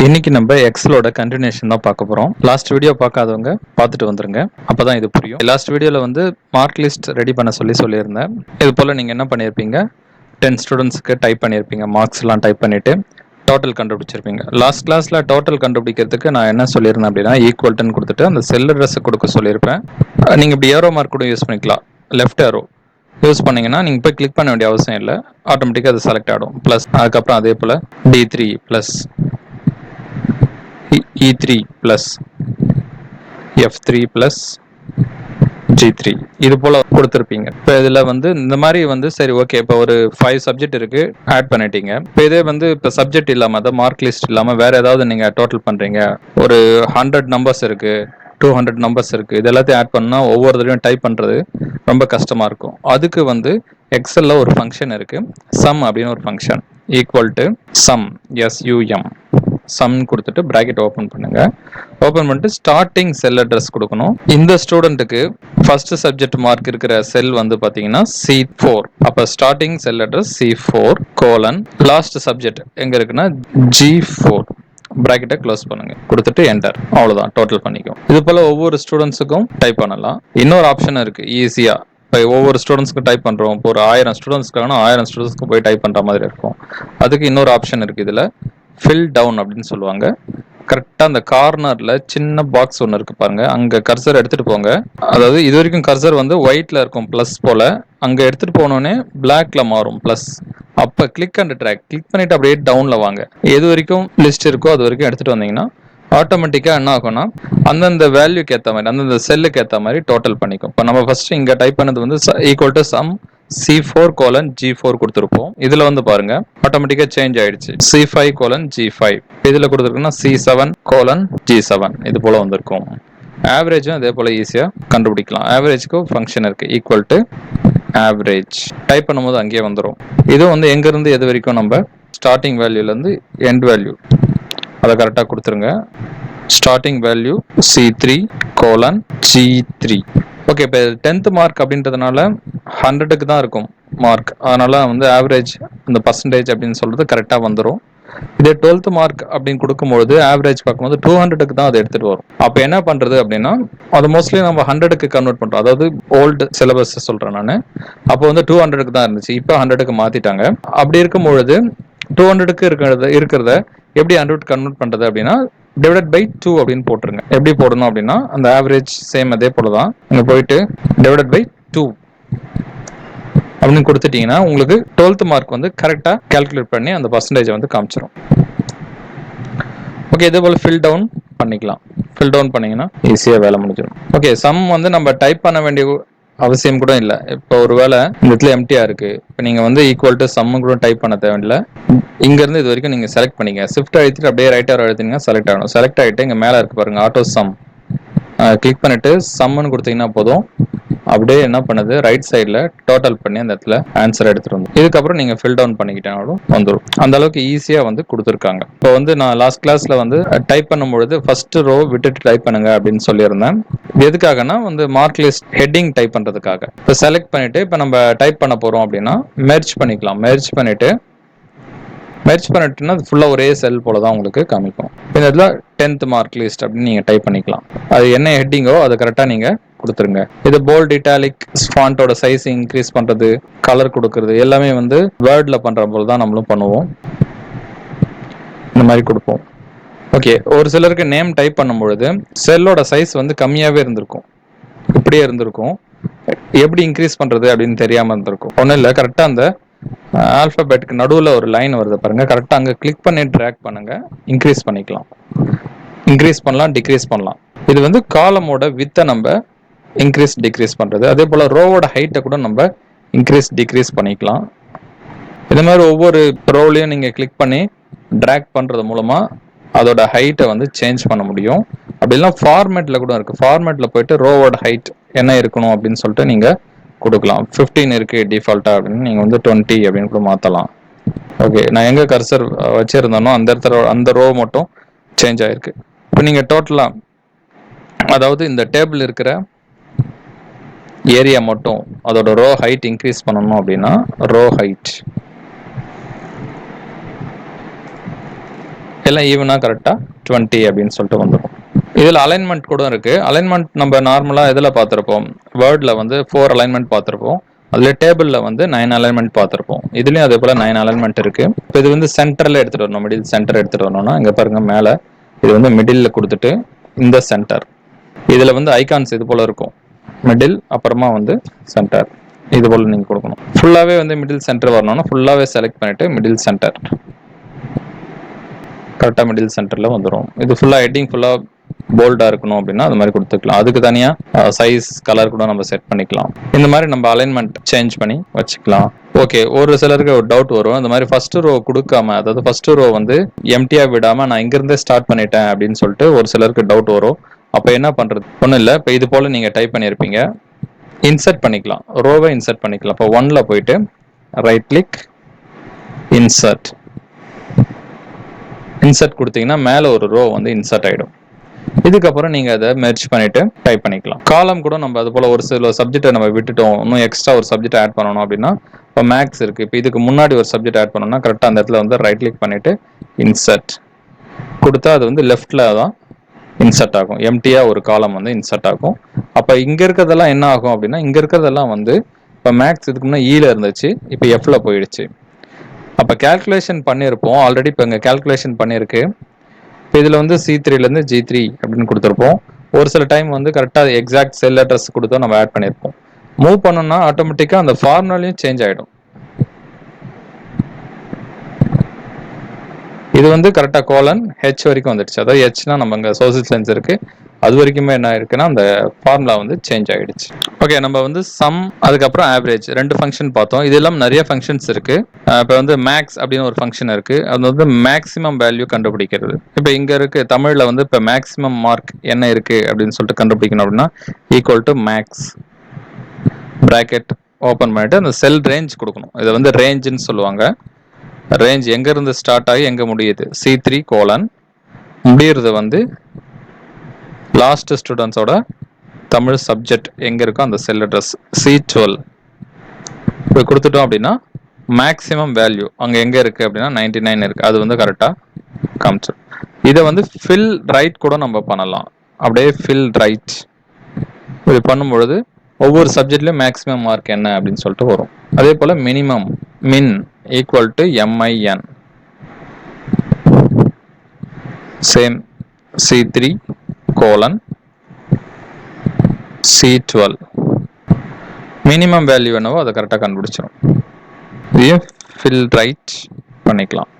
இன்னைக்கு நம்ம எக்ஸலோட கண்டினியூஷன் தான் பார்க்க போறோம். லாஸ்ட் வீடியோ பார்க்காதவங்க பார்த்துட்டு வந்துருங்க. அப்பதான் இது புரியும். லாஸ்ட் வீடியோல வந்து மார்க் லிஸ்ட் ரெடி பண்ண சொல்லியிருந்தேன். இது போல நீங்க என்ன பண்ணியிருப்பீங்க, 10 ஸ்டூடெண்ட்ஸ்க்கு டைப் பண்ணியிருப்பீங்க. மார்க்ஸ் எல்லாம் டைப் பண்ணிட்டு டோட்டல் கண்டுபிடிச்சிருப்பீங்க. லாஸ்ட் கிளாஸ்ல டோட்டல் கண்டுபிடிக்கிறதுக்கு நான் என்ன சொல்லியிருந்தேன் அப்படின்னா, ஈக்குவல்ட்டுன்னு கொடுத்துட்டு அந்த செல் அட்ரஸ் கொடுக்க சொல்லியிருப்பேன். நீங்க இப்படி ஏரோ மார்க் கூட யூஸ் பண்ணிக்கலாம். லெஃப்ட் ஏரோ யூஸ் பண்ணீங்கன்னா நீங்க போய் கிளிக் பண்ண வேண்டிய அவசியம் இல்லை. ஆட்டோமேட்டிக்காக அது செலக்ட் ஆகிடும். ப்ளஸ் அதுக்கப்புறம் அதே போல D3 plus E3 plus F3 plus G3 இது போல கொடுத்துருப்பீங்க. இப்போ இதில் வந்து இந்த மாதிரி வந்து சரி ஓகே, இப்போ ஒரு 5 சப்ஜெக்ட் இருக்கு, ஆட் பண்ணிட்டீங்க. இப்போ இதே வந்து இப்போ சப்ஜெக்ட் இல்லாமல், அதாவது மார்க் லிஸ்ட் இல்லாமல் வேற ஏதாவது நீங்கள் டோட்டல் பண்ணுறீங்க, ஒரு 100 நம்பர்ஸ் இருக்கு, 200 நம்பர்ஸ் இருக்கு, இது எல்லாத்தையும் ஆட் பண்ணால் ஒவ்வொரு தடவையும் டைப் பண்ணுறது ரொம்ப கஷ்டமா இருக்கும். அதுக்கு வந்து எக்ஸல்ல ஒரு ஃபங்க்ஷன் இருக்கு, சம் அப்படின்னு ஒரு function. Equal to sum, SUM, sum கொடுத்துட்டு பிராக்கெட் ஓபன் பண்ணுங்க. ஓபன் பண்ணிட்டு ஸ்டார்டிங் செல் அட்ரஸ் கொடுக்கணும். இந்த ஸ்டூடெண்ட்டுக்கு ஃபர்ஸ்ட் சப்ஜெக்ட் மார்க் இருக்கிற செல் வந்து பாத்தீங்கன்னா C4. அப்ப starting cell address C4 colon last subject எங்க இருக்குன்னா G4. பிராக்கெட்டை க்ளோஸ் பண்ணுங்க, கொடுத்துட்டு என்டர். அவ்வளவுதான், டோட்டல் பண்ணிக்கும். இது போல ஒவ்வொரு ஸ்டூடெண்ட்ஸுக்கும் டைப் பண்ணலாம். இன்னொரு ஆப்ஷன் இருக்கு ஈஸியா. இப்போ ஒவ்வொரு ஸ்டூடெண்ட்ஸ்க்கு டைப் பண்ணுறோம். இப்போ ஒரு 1000 ஸ்டூடெண்ட்ஸ்க்கான 1000 ஸ்டூடெண்ட்ஸ்க்கு போய் டைப் பண்ணுற மாதிரி இருக்கும். அதுக்கு இன்னொரு ஆப்ஷன் இருக்குது. இதில் ஃபில் டவுன் அப்படின்னு சொல்லுவாங்க. கரெக்டாக அந்த கார்னரில் சின்ன பாக்ஸ் ஒன்று இருக்கு பாருங்க, அங்கே கர்சர் எடுத்துகிட்டு போங்க. அதாவது இது வரைக்கும் கர்சர் வந்து ஒயிட்டில் இருக்கும் ப்ளஸ் போல், அங்கே எடுத்துகிட்டு போனோடனே பிளாக்ல மாறும் ப்ளஸ். அப்போ கிளிக் அண்ட் ட்ராக், கிளிக் பண்ணிட்டு அப்படியே டவுனில் வாங்க. எது வரைக்கும் லிஸ்ட் இருக்கோ அது வரைக்கும் எடுத்துகிட்டு வந்தீங்கன்னா ஆட்டோமேட்டிக்காக என்ன ஆகும்னா அந்தந்த வேல்யூக்கு ஏற்ற மாதிரி, அந்தந்த செல்லுக்கு ஏற்ற மாதிரி டோட்டல் பண்ணிக்கும். இப்போ நம்ம ஃபர்ஸ்ட் இங்கே டைப் பண்ணது வந்து equal to some C4 colon G4 கொடுத்துருப்போம். இதில் வந்து பாருங்க ஆட்டோமேட்டிக்காக சேஞ்ச் ஆயிடுச்சு. C5 colon G5. இதில் கொடுத்துருக்குன்னா C7 கோலன் G7. இது போல வந்திருக்கும். ஆவரேஜும் அதே போல ஈஸியாக கண்டுபிடிக்கலாம். ஆவரேஜ்க்கு ஃபங்க்ஷன் இருக்கு, ஈக்குவல் டு ஆவரேஜ். டைப் பண்ணும்போது அங்கேயே வந்துடும். இது வந்து எங்கேருந்து எது வரைக்கும், நம்ம ஸ்டார்டிங் வேல்யூலேருந்து எண்ட் வேல்யூ அதை கரெக்டாக கொடுத்துருங்க. Starting value C3 colon G3. Okay, இப்போ 10th மார்க் அப்படின்றதுனால 100க்கு தான் இருக்கும் மார்க். அதனால வந்து ஆவரேஜ் அந்த பர்சன்டேஜ் அப்படின்னு சொல்றது கரெக்டாக வந்துடும். இதே 12th மார்க் அப்படின்னு கொடுக்கும்போது ஆவரேஜ் பார்க்கும்போது 200க்கு தான் அதை எடுத்துட்டு வரும். அப்போ என்ன பண்றது அப்படின்னா, அது மோஸ்ட்லி நம்ம 100க்கு கன்வெர்ட் பண்றோம். அதாவது ஓல்டு சிலபஸ் சொல்றேன் நான். அப்போ வந்து 200க்கு தான் இருந்துச்சு, இப்போ 100க்கு மாத்திட்டாங்க. அப்படி இருக்கும்பொழுது 200க்கு இருக்கிறத எப்படி 100 கன்வெர்ட் பண்றது அப்படின்னா, டிவைடட் பை 2 அப்படின்னு போட்டுருங்க. எப்படி போடணும் அப்படின்னா, அந்த ஆவரேஜ் சேம் அதே போல தான். இங்க போயிட்டு டிவைடட் பை 2 அப்படின்னு கொடுத்துட்டீங்கன்னா உங்களுக்கு 12th மார்க் வந்து கரெக்டா கால்குலேட் பண்ணி அந்த பர்சன்டேஜ் வந்து காமிச்சிடும். ஓகே, இதே போல ஃபில் டவுன் பண்ணிக்கலாம். ஃபில் டவுன் பண்ணீங்கன்னா ஈஸியாக வேலை முடிஞ்சிடும். ஓகே, சம் வந்து நம்ம டைப் பண்ண வேண்டிய அவசியம் கூட இல்லை. இப்போ ஒருவேளை இந்த இடத்துல எம்டியா இருக்கு, இப்போ நீங்க வந்து ஈக்குவல் டு சம் கூட டைப் பண்ண தேவையில்லை. இங்க இருந்து இது வரைக்கும் நீங்க செலக்ட் பண்ணிக்க. ஷிஃப்ட் அழுத்திட்டு அப்படியே ரைட் ஆரோ அழுத்தினீங்கன்னா செலக்ட் ஆகணும். செலக்ட் ஆகிட்டு இங்க மேல இருக்கு பாருங்க ஆட்டோ சம், கிளிக் பண்ணிட்டு சம்னு கொடுத்தீங்கன்னா போதும். அப்படியே என்ன பண்ணுது, ரைட் சைடில் டோட்டல் பண்ணி அந்த இடத்துல ஆன்சர் எடுத்துட்டு வந்து இதுக்கப்புறம் நீங்க ஃபில் டவுன் பண்ணிக்கிட்டாலும் வந்துடும். அந்த அளவுக்கு ஈஸியா வந்து கொடுத்துருக்காங்க. இப்போ வந்து நான் லாஸ்ட் கிளாஸ்ல வந்து டைப் பண்ணும்பொழுது ஃபர்ஸ்ட் ரோ விட்டுட்டு டைப் பண்ணுங்க அப்படின்னு சொல்லியிருந்தேன். எதுக்காகனா வந்து மார்க் லிஸ்ட் ஹெட்டிங் டைப் பண்றதுக்காக. இப்போ செலக்ட் பண்ணிட்டு இப்போ நம்ம டைப் பண்ண போறோம் அப்படின்னா மெர்ஜ் பண்ணிக்கலாம். மெர்ஜ் பண்ணிட்டுன்னா அது ஃபுல்லாக ஒரே செல் போல தான் உங்களுக்கு காமிக்கும். இந்த இடத்துல 10th மார்க் லிஸ்ட் அப்படின்னு நீங்கள் டைப் பண்ணிக்கலாம். அது என்ன ஹெட்டிங்கோ அதை கரெக்டாக நீங்கள் கொடுத்துருங்க. இது போல்ட், இட்டாலிக், ஃபாண்டோட சைஸ் இன்க்ரீஸ் பண்ணுறது, கலர் கொடுக்கறது எல்லாமே வந்து வேர்டில் பண்ணுற போல தான் நம்மளும் பண்ணுவோம். இந்த மாதிரி கொடுப்போம். ஓகே, ஒரு சிலருக்கு நேம் டைப் பண்ணும்பொழுது செல்லோட சைஸ் வந்து கம்மியாகவே இருந்திருக்கும், இப்படியே இருந்திருக்கும். எப்படி இன்க்ரீஸ் பண்ணுறது அப்படின்னு தெரியாமல் இருந்திருக்கும். ஒன்றும் இல்லை, கரெக்டாக அந்த ஆல்பபெட்டுக்கு நடுவில் ஒரு லைன் வருது பாருங்க, கரெக்டாக அங்கே கிளிக் பண்ணி ட்ராக் பண்ணுங்க. இன்க்ரீஸ் பண்ணிக்கலாம், இன்க்ரீஸ் பண்ணலாம், டிக்ரீஸ் பண்ணலாம். இது வந்து காலமோட வித்தை நம்ம இன்க்ரீஸ் டிக்ரீஸ் பண்றது. அதே போல ரோவோட ஹைட்டை கூட நம்ம இன்க்ரீஸ் டிக்ரீஸ் பண்ணிக்கலாம். இது மாதிரி ஒவ்வொரு ரோலையும் நீங்க கிளிக் பண்ணி ட்ராக் பண்றது மூலமா அதோட ஹைட்டை வந்து சேஞ்ச் பண்ண முடியும். அப்படிலாம் ஃபார்மேட்ல கூட இருக்கு. ஃபார்மேட்ல போயிட்டு ரோவோட ஹைட் என்ன இருக்கணும் அப்படின்னு சொல்லிட்டு நீங்க கொடுக்கலாம். 15 இருக்கு டிஃபால்ட்டா அப்படின்னு நீங்க வந்து 20 அப்படின்னு கூட மாத்தலாம். ஓகே, நான் எங்க கர்சர் வச்சிருந்தேனோ அந்த இடத்துல அந்த ரோ மட்டும் சேஞ்ச் ஆயிருக்கு. இப்போ நீங்க டோட்டலா, அதாவது இந்த டேபிள் இருக்கிற ஏரியா மட்டும் அதோட ரோ ஹைட் இன்க்ரீஸ் பண்ணணும் அப்படின்னா ரோ ஹைட் எல்லாம் ஈவனாக கரெக்டாக 20 அப்படின்னு சொல்லிட்டு வந்துடும். இதில் அலைன்மெண்ட் கூட இருக்குது. அலைன்மெண்ட் நம்ம நார்மலாக இதில் பார்த்துருப்போம், வேர்டில் வந்து 4 அலைன்மெண்ட் பார்த்துருப்போம். அதில் டேபிளில் வந்து 9 அலைன்மெண்ட் பார்த்துருப்போம். இதுலேயும் அதே போல் 9 அலைன்மெண்ட் இருக்குது. இப்போ இது வந்து சென்டரில் எடுத்துகிட்டு வரணும், மிடில் சென்டர் எடுத்துகிட்டு வரணும்னா இங்கே பாருங்கள் மேலே இது வந்து மிடில் கொடுத்துட்டு இந்த சென்டர், இதில் வந்து ஐகான்ஸ் இது போல் இருக்கும், மிடில் அப்புறமா வந்து சென்டர், இது போல் நீங்கள் கொடுக்கணும். ஃபுல்லாகவே வந்து மிடில் சென்டர் வரணும்னா ஃபுல்லாகவே செலக்ட் பண்ணிவிட்டு மிடில் சென்டர், கரெக்டாக மிடில் சென்டரில் வந்துடும். இது ஃபுல்லாக ஹெட்டிங் ஃபுல்லாக போல்டாக இருக்கணும் அப்படின்னா அது மாதிரி கொடுத்துக்கலாம். அதுக்கு தனியாக சைஸ் கலர் கூட நம்ம செட் பண்ணிக்கலாம். இந்த மாதிரி நம்ம அலைன்மெண்ட் சேஞ்ச் பண்ணி வச்சுக்கலாம். ஓகே, ஒரு சிலருக்கு ஒரு டவுட் வரும், இந்த மாதிரி ஃபர்ஸ்ட் ரோ கொடுக்காம, அதாவது ஃபர்ஸ்ட் ரோ வந்து எம்டியாக விடாமல் நான் இங்கிருந்தே ஸ்டார்ட் பண்ணிட்டேன் அப்படின்னு சொல்லிட்டு ஒரு சிலருக்கு டவுட் வரும். அப்போ என்ன பண்ணுறது? ஒன்றும் இல்லை, இப்போ இது போல் நீங்கள் டைப் பண்ணியிருப்பீங்க, இன்சர்ட் பண்ணிக்கலாம், ரோவை இன்சர்ட் பண்ணிக்கலாம். இப்போ 1ல் போயிட்டு ரைட் கிளிக் இன்சர்ட், இன்சர்ட் கொடுத்தீங்கன்னா மேலே ஒரு ரோ வந்து இன்சர்ட் ஆகிடும். இதுக்கப்புறம் நீங்கள் அதை மெர்ஜ் பண்ணிட்டு டைப் பண்ணிக்கலாம். காலம் கூட நம்ம அது போல் ஒரு சில சப்ஜெக்டை நம்ம விட்டுட்டோம், இன்னும் எக்ஸ்ட்ரா ஒரு சப்ஜெக்ட் ஆட் பண்ணணும் அப்படின்னா, இப்போ மேக்ஸ் இருக்குது, இப்போ இதுக்கு முன்னாடி ஒரு சப்ஜெக்ட் ஆட் பண்ணணும்னா கரெக்டாக அந்த இடத்துல வந்து ரைட் கிளிக் பண்ணிட்டு இன்சர்ட் கொடுத்தா அது வந்து லெஃப்டில் தான் இன்சர்ட் ஆகும், எம்டியாக ஒரு காலம் வந்து இன்சர்ட் ஆகும். அப்போ இங்கே இருக்கிறதெல்லாம் என்ன ஆகும் அப்படின்னா, இங்கே இருக்கிறதெல்லாம் வந்து இப்போ மேக்ஸ் இதுக்கு முன்னாடி ஈல இருந்துச்சு, இப்போ எஃப்ல போயிடுச்சு. அப்போ கேல்குலேஷன் பண்ணியிருப்போம் ஆல்ரெடி, இப்போ இங்கே கேல்குலேஷன் பண்ணியிருக்கு. இப்போ இதில் வந்து C3லேருந்து G3 அப்படின்னு கொடுத்துருப்போம். ஒரு சில டைம் வந்து கரெக்டாக எக்ஸாக்ட் செல் அட்ரஸ் கொடுத்தோம் நம்ம ஆட் பண்ணியிருப்போம். மூவ் பண்ணோம்னா ஆட்டோமேட்டிக்காக அந்த ஃபார்முலாலையும் சேஞ்ச் ஆகிடும். இது வந்து கரெக்டாக கோலன் ஹெச் வரைக்கும் வந்துடுச்சு, அதாவது ஹெச்னா நம்ம இங்கே சோசியல் சயின்ஸ் இருக்குது, அது வரைக்குமே என்ன இருக்குன்னா அந்த ஃபார்முலா வந்து சேஞ்ச் ஆகிடுச்சு. ஓகே, நம்ம வந்து சம் அதுக்கப்புறம் ஆவரேஜ் 2 ஃபங்க்ஷன் பார்த்தோம். இது எல்லாம் நிறைய ஃபங்க்ஷன்ஸ் இருக்குது. இப்போ வந்து மேக்ஸ் அப்படின்னு ஒரு ஃபங்க்ஷன் இருக்குது, அது வந்து மேக்ஸிமம் வேல்யூ கண்டுபிடிக்கிறது. இப்போ இங்கே இருக்குது தமிழில் வந்து இப்போ மேக்ஸிமம் மார்க் என்ன இருக்குது அப்படின்னு சொல்லிட்டு கண்டுபிடிக்கணும் அப்படின்னா equal to max bracket open பண்ணிட்டு அந்த செல் ரேஞ்ச் கொடுக்கணும். இதை வந்து ரேஞ்சுன்னு சொல்லுவாங்க. ரேஞ்ச் எங்கேருந்து ஸ்டார்ட் ஆகி எங்கே முடியுது, C3 கோலன் முடியறது வந்து லாஸ்ட் ஸ்டூடெண்ட்ஸோட தமிழ் சப்ஜெக்ட் எங்கே இருக்கோ அந்த செல் அட்ரஸ் C12 இப்போ கொடுத்துட்டோம் அப்படின்னா மேக்ஸிமம் வேல்யூ அங்கே எங்கே இருக்குது அப்படின்னா 99 இருக்குது, அது வந்து கரெக்டாக காமிச்சிடும். இதை வந்து ஃபில் ரைட் கூட நம்ம பண்ணலாம். அப்படியே ஃபில் ரைட் இது பண்ணும்பொழுது ஒவ்வொரு சப்ஜெக்ட்லையும் மேக்ஸிமம் மார்க் என்ன அப்படின்னு சொல்லிட்டு வரும். அதே போல் மினிமம் மின் equal to MIN same C3 colon C12 minimum value என்னவோ அதை கரெக்டாக கண்டுபிடிச்சிடும். இதையும் ஃபில் ரைட் பண்ணிக்கலாம்.